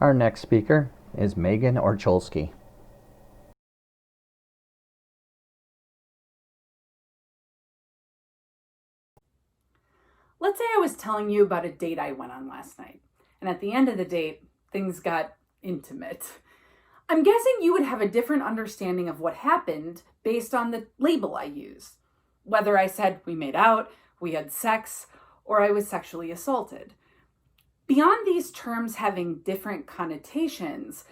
Our next speaker is Megan Orcholski. Let's say I was telling you about a date I went on last night, and at the end of the date, things got intimate. I'm guessing you would have a different understanding of what happened based on the label I used. Whether I said we made out, we had sex, or I was sexually assaulted. Beyond these terms having different connotations,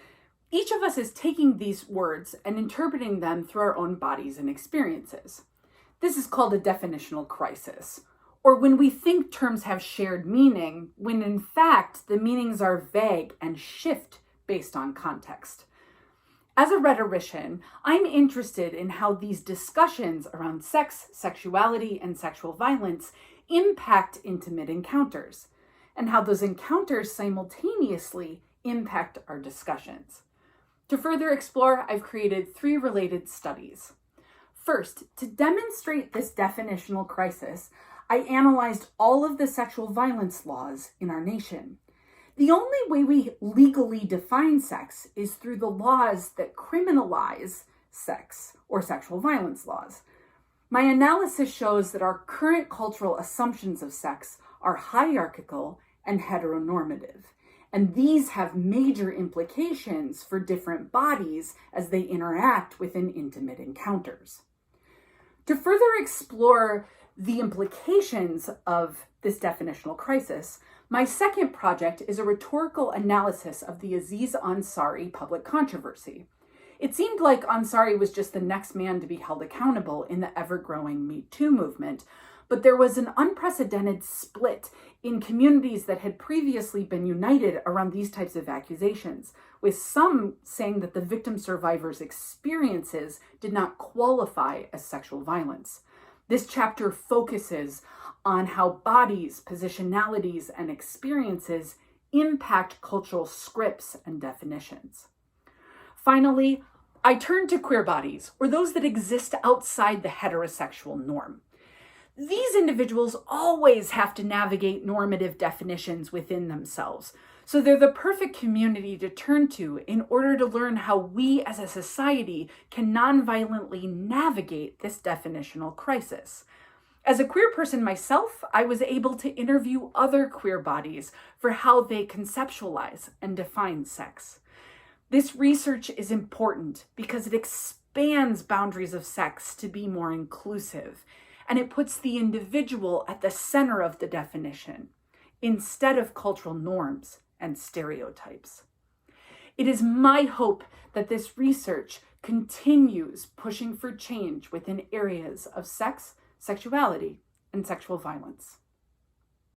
each of us is taking these words and interpreting them through our own bodies and experiences. This is called a definitional crisis, or when we think terms have shared meaning, when in fact the meanings are vague and shift based on context. As a rhetorician, I'm interested in how these discussions around sex, sexuality, and sexual violence impact intimate encounters, and how those encounters simultaneously impact our discussions. To further explore, I've created 3 related studies. First, to demonstrate this definitional crisis, I analyzed all of the sexual violence laws in our nation. The only way we legally define sex is through the laws that criminalize sex or sexual violence laws. My analysis shows that our current cultural assumptions of sex are hierarchical and heteronormative, and these have major implications for different bodies as they interact within intimate encounters. To further explore the implications of this definitional crisis, my second project is a rhetorical analysis of the Aziz Ansari public controversy. It seemed like Ansari was just the next man to be held accountable in the ever-growing Me Too movement, but there was an unprecedented split in communities that had previously been united around these types of accusations, with some saying that the victim survivors' experiences did not qualify as sexual violence. This chapter focuses on how bodies, positionalities, and experiences impact cultural scripts and definitions. Finally, I turn to queer bodies, or those that exist outside the heterosexual norm. These individuals always have to navigate normative definitions within themselves, so they're the perfect community to turn to in order to learn how we as a society can nonviolently navigate this definitional crisis. As a queer person myself, I was able to interview other queer bodies for how they conceptualize and define sex. This research is important because it expands boundaries of sex to be more inclusive, and it puts the individual at the center of the definition, instead of cultural norms and stereotypes. It is my hope that this research continues pushing for change within areas of sex, sexuality, and sexual violence.